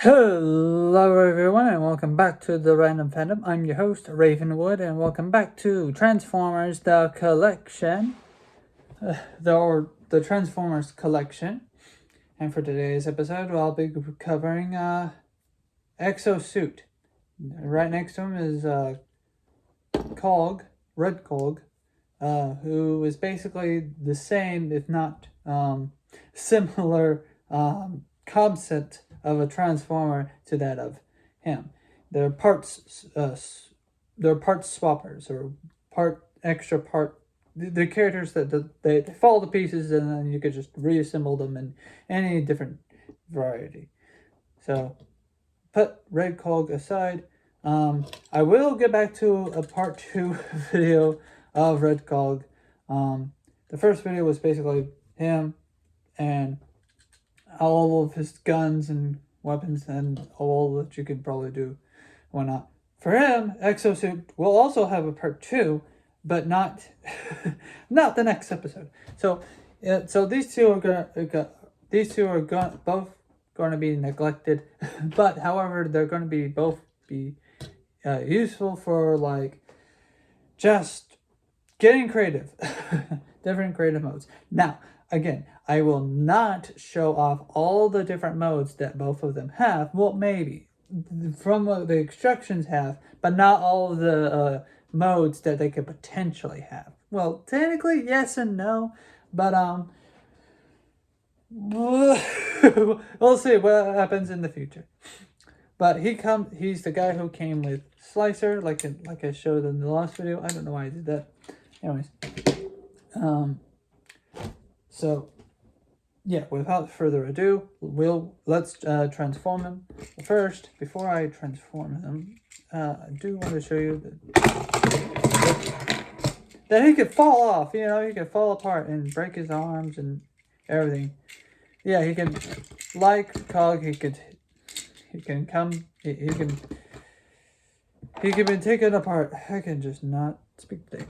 Hello everyone and welcome back to the Random Fandom. I'm your host Ravenwood and welcome back to Transformers the Collection. The Transformers Collection. And for today's episode I'll be covering Exosuit. Right next to him is Cog, Red Cog, who is basically the same if not similar concept of a transformer to that of him. They're parts swappers or extra part. They're characters that they fall to pieces and then you could just reassemble them in any different variety. So put Red Cog aside. I will get back to a part 2 video of Red Cog. The first video was basically him and all of his guns and weapons and all that you could probably do, whatnot. For him, Exosuit will also have a part 2, but not not the next episode. So these two are both going to be neglected, but however they're going to be both be useful for like just getting creative, different creative modes. Now, again, I will not show off all the different modes that both of them have. Well, maybe from what the instructions have, but not all of the modes that they could potentially have. Well, technically, yes and no, but we'll see what happens in the future. But he's the guy who came with Slicer, like I showed in the last video. I don't know why I did that. Anyways, so yeah, without further ado, let's transform him. First, before I transform him, I do want to show you that he could fall off. You know, he could fall apart and break his arms and everything. Yeah, he can, like Cog, he can be taken apart. I can just not speak today.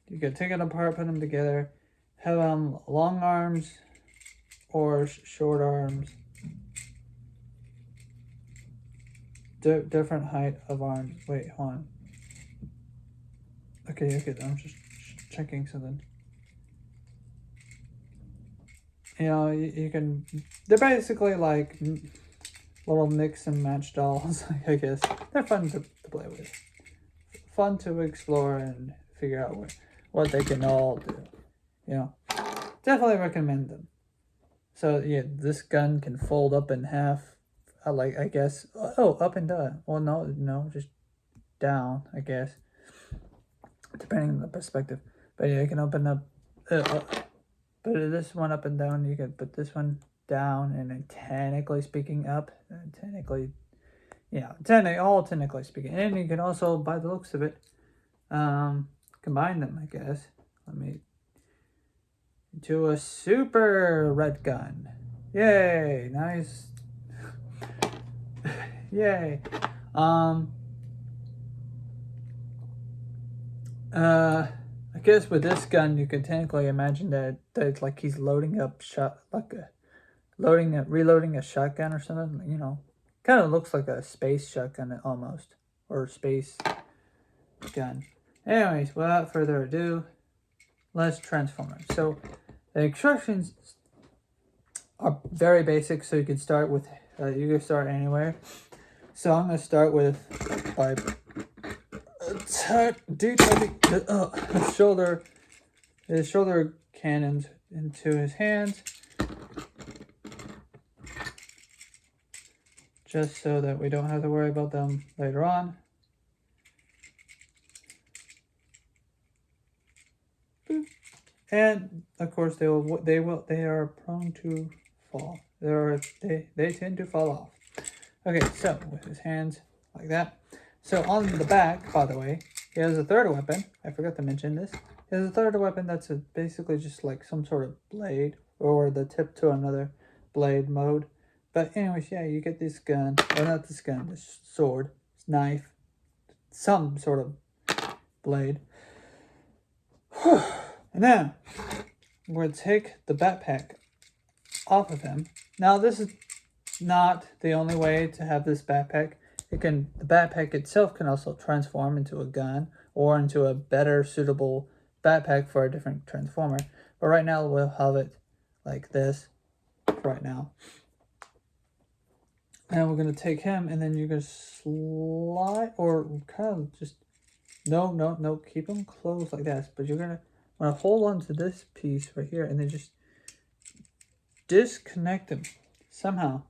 You can take it apart, put them together, have long arms or short arms, different height of arms. Wait, hold on. Okay, I'm just checking something. You know, you can. They're basically like little mix and match dolls. I guess they're fun to play with, fun to explore and figure out what they can all do. You know, definitely recommend them. So yeah, this gun can fold up in half. I guess. Oh, up and down. Well, no, just down. I guess, depending on the perspective. But yeah, you can open up. Put this one up and down. You can put this one down, and then technically speaking, up. And technically, yeah, technically speaking, and you can also, by the looks of it, combine them. I guess. Let me. To a super red gun. Yay, nice. Yay. I guess with this gun you can technically imagine that it's like he's loading up reloading a shotgun or something, you know. Kind of looks like a space shotgun almost, or space gun. Anyways, without further ado, let's transform him. So the instructions are very basic, so you can start with, you can start anywhere. So I'm going to start with by his shoulder cannons into his hands, just so that we don't have to worry about them later on. And of course they are prone to fall. They tend to fall off. Okay, so with his hands like that. So on the back, by the way, he has a third weapon. I forgot to mention this. He has a third weapon that's basically just like some sort of blade or the tip to another blade mode. But anyways, yeah, you get this gun, or not this gun, this sword, this knife, some sort of blade. And then we're going to take the backpack off of him. Now this is not the only way to have this backpack. The backpack itself can also transform into a gun or into a better suitable backpack for a different transformer. But right now we'll have it like this right now. And we're going to take him, and then you're going to slide, or kind of just, no, keep him closed like this. But you're going to hold on to this piece right here, and then just disconnect him somehow.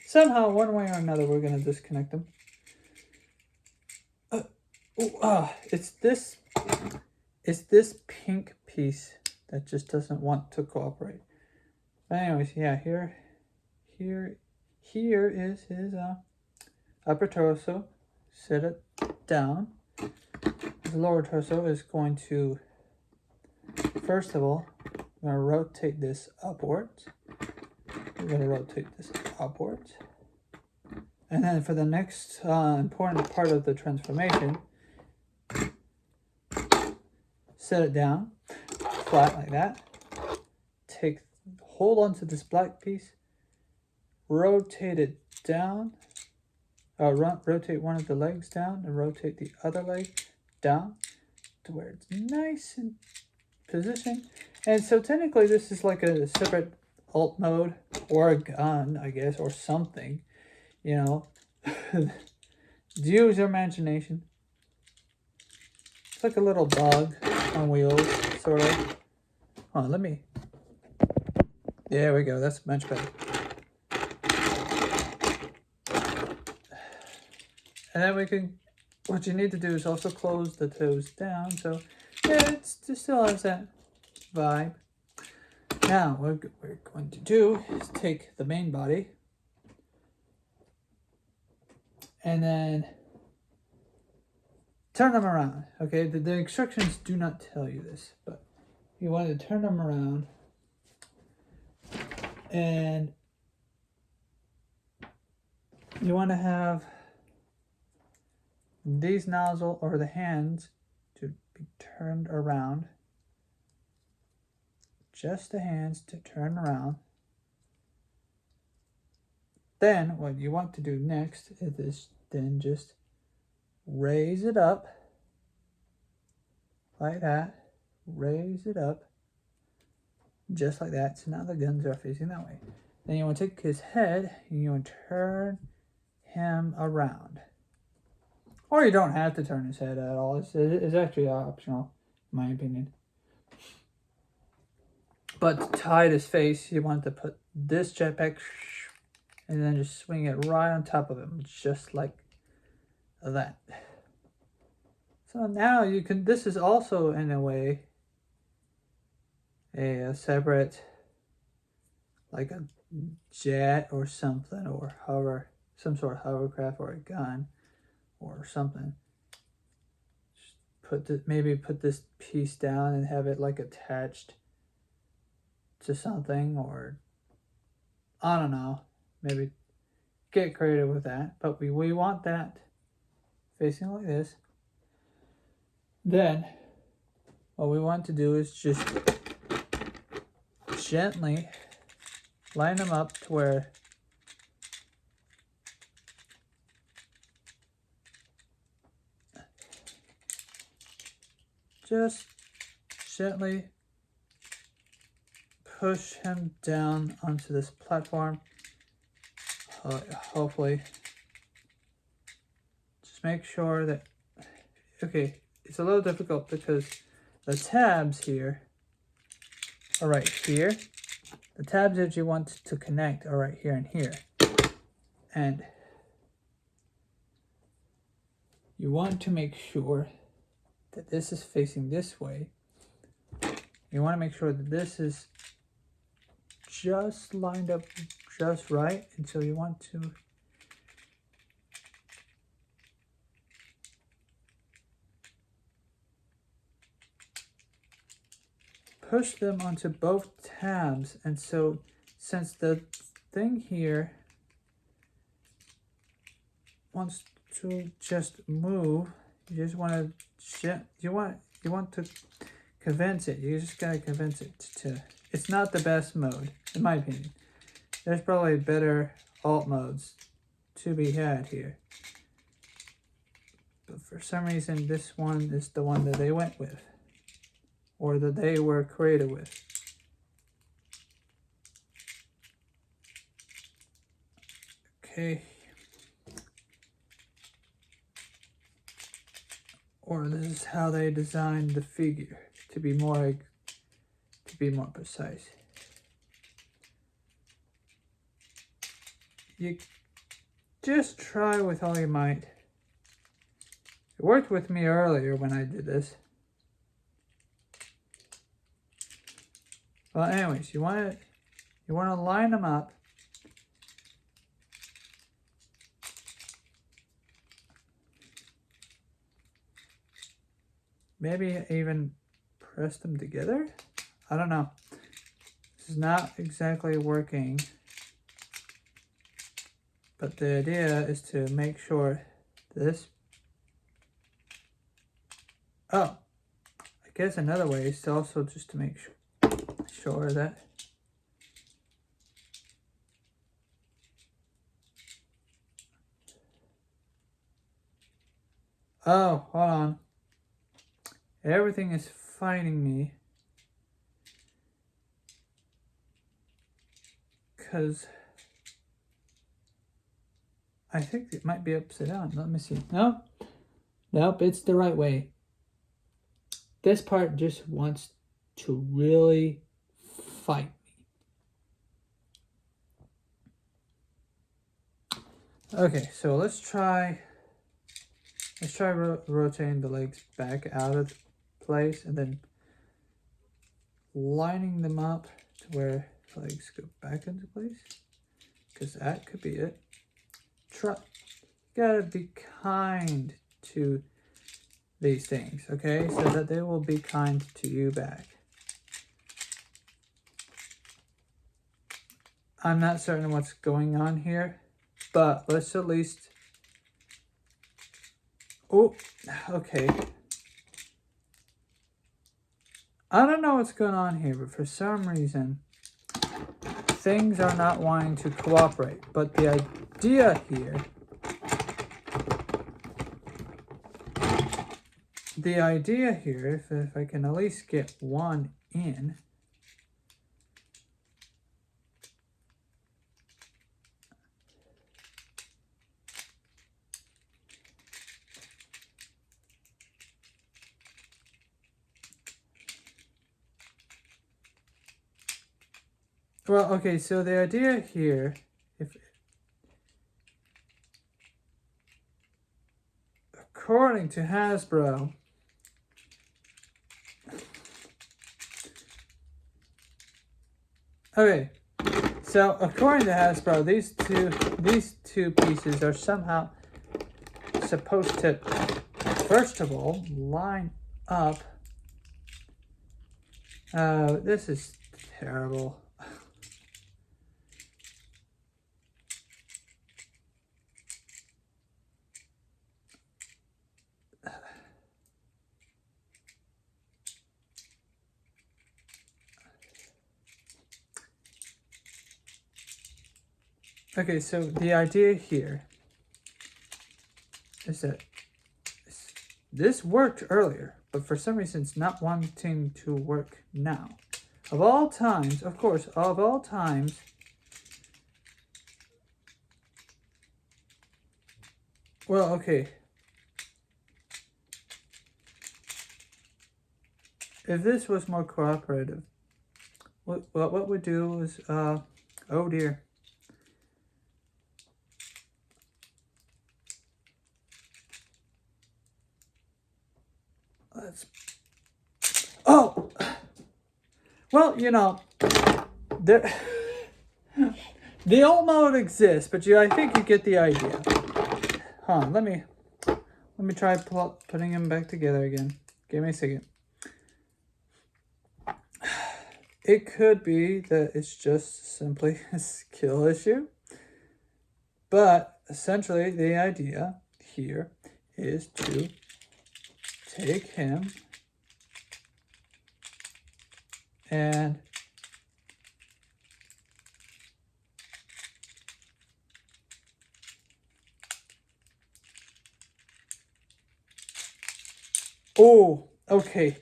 Somehow, one way or another, we're going to disconnect them. It's this pink piece that just doesn't want to cooperate. But anyways, yeah, here is his upper torso. Set it down. The lower torso is going to, first of all, I'm going to rotate this upwards. And then for the next important part of the transformation, set it down, flat like that. Hold on to this black piece, rotate it down, rotate one of the legs down, and rotate the other leg down to where it's nice and positioned. And so technically this is like a separate alt mode or a gun, I guess, or something, you know. Use your imagination. It's like a little dog on wheels, sort of. Oh, let me. There we go. That's much better. And then we can. What you need to do is also close the toes down. So yeah, it still has that vibe. Now what we're going to do is take the main body and then turn them around. Okay, the instructions do not tell you this, but you want to turn them around, and you want to have these nozzle or the hands to be turned around. Just the hands to turn around. Then what you want to do next is then just raise it up like that. Raise it up just like that. So now the guns are facing that way. Then you want to take his head and you want to turn him around. Or you don't have to turn his head at all. It's actually optional, in my opinion. But to hide his face, you want to put this jetpack and then just swing it right on top of him, just like that. So now you can, this is also in a way a separate, like a jet or something, or some sort of hovercraft or a gun or something. Just maybe put this piece down and have it like attached to something, or I don't know, maybe get creative with that. But we want that facing like this. Then what we want to do is just gently line them up to where just gently push him down onto this platform. Hopefully, just make sure that, okay, it's a little difficult because the tabs here are right here. The tabs that you want to connect are right here and here. And you want to make sure that this is facing this way. You want to make sure that this is just lined up just right. And so you want to push them onto both tabs. And so since the thing here wants to just move, you just want to you want to convince it. You just gotta convince it to. It's not the best mode, in my opinion. There's probably better alt modes to be had here. But for some reason, this one is the one that they went with, or that they were created with. Okay. Or this is how they designed the figure to be more precise. You just try with all your might. It worked with me earlier when I did this. Well, anyways, you want to line them up. Maybe even press them together? I don't know. This is not exactly working. But the idea is to make sure this... Oh, I guess another way is to also just to make sure that... Oh, hold on. Everything is fighting me. Because I think it might be upside down. Let me see. No? Nope, it's the right way. This part just wants to really fight me. Okay, so let's try rotating the legs back out of place and then lining them up to where the legs go back into place, because that could be it. You gotta be kind to these things, okay, so that they will be kind to you back. I'm not certain what's going on here, but let's at least... Oh, okay. I don't know what's going on here, but for some reason, things are not wanting to cooperate. But the idea here... if I can at least get one in... Well, okay, so the idea here, according to Hasbro, okay, so according to Hasbro, these two pieces are somehow supposed to, first of all, line up. This is terrible. Okay, so the idea here is that this worked earlier, but for some reason it's not wanting to work now. Of all times, of course, of all times, well, okay. If this was more cooperative, what we'd do is, oh dear. Oh! Well, you know, the alt mode exists, but I think you get the idea. Hold on, let me try putting them back together again. Give me a second. It could be that it's just simply a skill issue, but essentially the idea here is to take him and Oh, okay.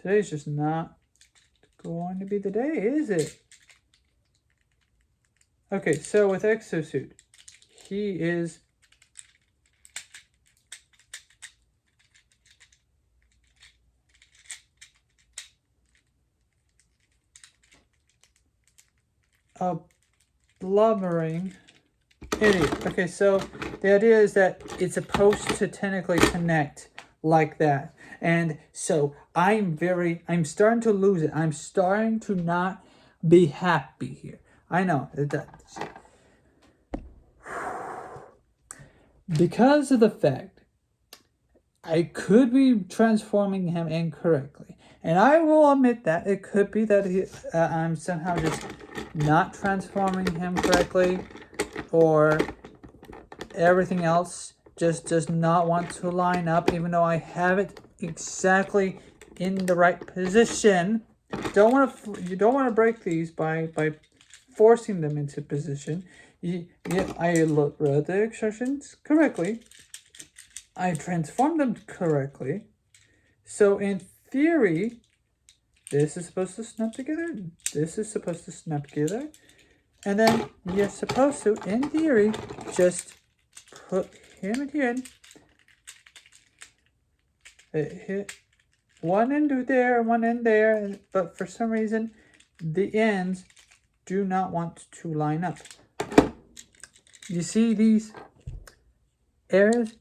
Today's just not going to be the day, is it? Okay, so with Exosuit, he is a blubbering idiot. Okay, so the idea is that it's supposed to technically connect like that. And so I'm starting to lose it. I'm starting to not be happy here. I know that because of the fact I could be transforming him incorrectly. And I will admit that it could be that I'm somehow just not transforming him correctly, or everything else just does not want to line up, even though I have it exactly in the right position. You don't want to break these by forcing them into position. I read the instructions correctly. I transformed them correctly. So in theory, this is supposed to snap together. This is supposed to snap together. And then you're supposed to, in theory, just put him in here. Hit one end there, one end there. But for some reason, the ends do not want to line up. You see these errors?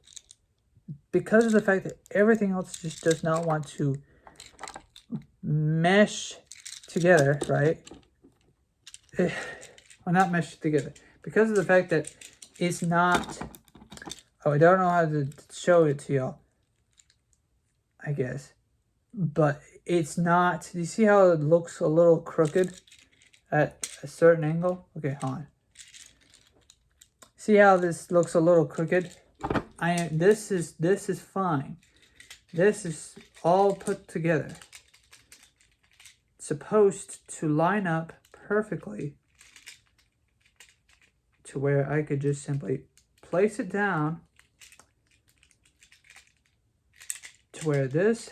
Because of the fact that everything else just does not want to mesh together, right? Well, not mesh together. Because of the fact that it's not... Oh, I don't know how to show it to y'all, I guess. But it's not... You see how it looks a little crooked at a certain angle? Okay, hold on. See how this looks a little crooked? This is fine. This is all put together. It's supposed to line up perfectly to where I could just simply place it down to where this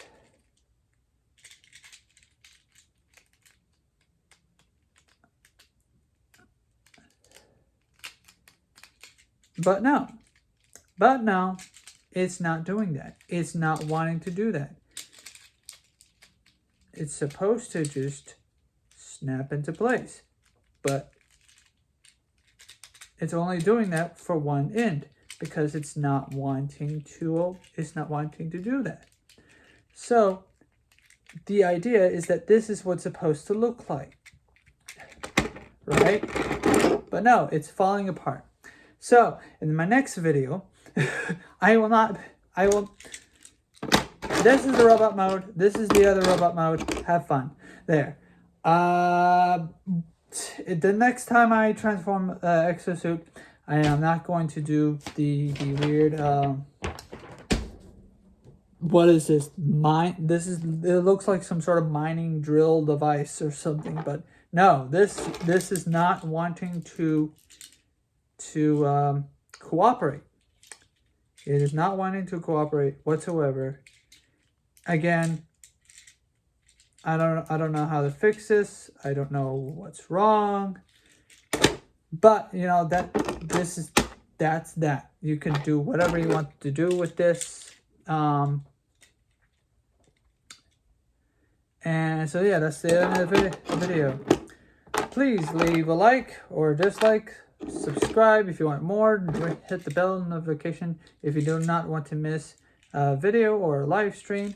but no, it's not doing that. It's not wanting to do that. It's supposed to just snap into place, but it's only doing that for one end because it's not wanting to do that. So the idea is that this is what's supposed to look like, right? But no, it's falling apart. So in my next video, this is the robot mode. This is the other robot mode. Have fun. There. The next time I transform Exosuit, I am not going to do the weird... what is this? It looks like some sort of mining drill device or something, but no, this is not wanting to cooperate. It is not wanting to cooperate whatsoever. Again, I don't know how to fix this. I don't know what's wrong. But you know that's that. You can do whatever you want to do with this. And so yeah, that's the end of the video. Please leave a like or dislike. Subscribe if you want more. Hit the bell notification if you do not want to miss a video or a live stream.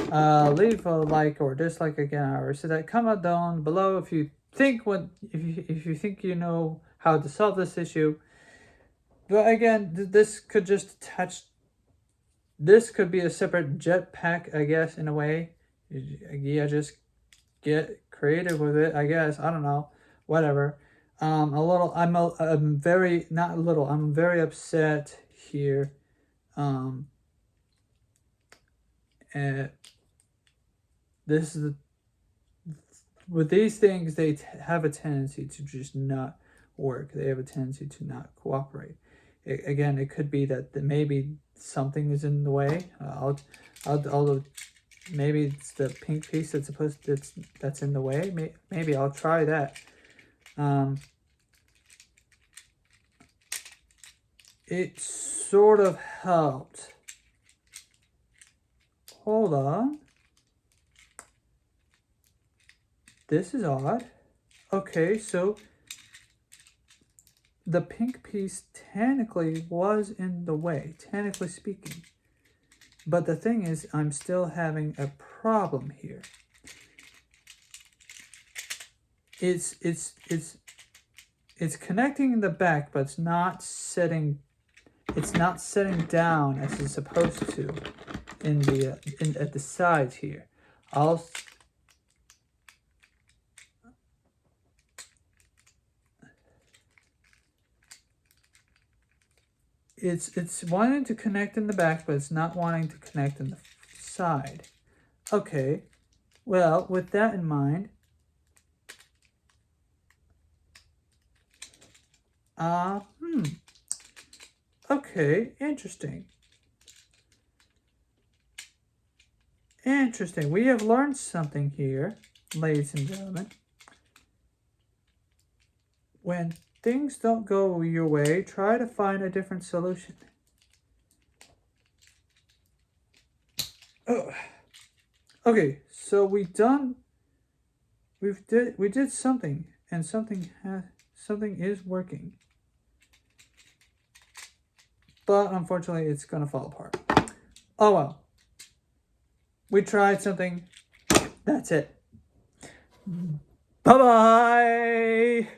Leave a like or dislike again. I already said that. Comment down below if you think if you think you know how to solve this issue. But again, this could just attach. This could be a separate jetpack, I guess, in a way. Yeah, just get creative with it, I guess. I don't know, whatever. I'm very upset here. And this is with these things, they have a tendency to just not work. They have a tendency to not cooperate. Again, it could be that maybe something is in the way. I'll maybe it's the pink piece that's in the way. Maybe I'll try that. It sort of helped. Hold on. This is odd. Okay, so the pink piece technically was in the way, technically speaking. But the thing is, I'm still having a problem here. It's connecting in the back, but it's not setting down as it's supposed to at the sides here. It's wanting to connect in the back, but it's not wanting to connect in the side. Okay, well, with that in mind, okay, interesting. Interesting. We have learned something here, ladies and gentlemen. When things don't go your way, try to find a different solution. Oh. Okay, so we did something, and something is working. But unfortunately, it's gonna fall apart. Oh well. We tried something. That's it. Bye-bye.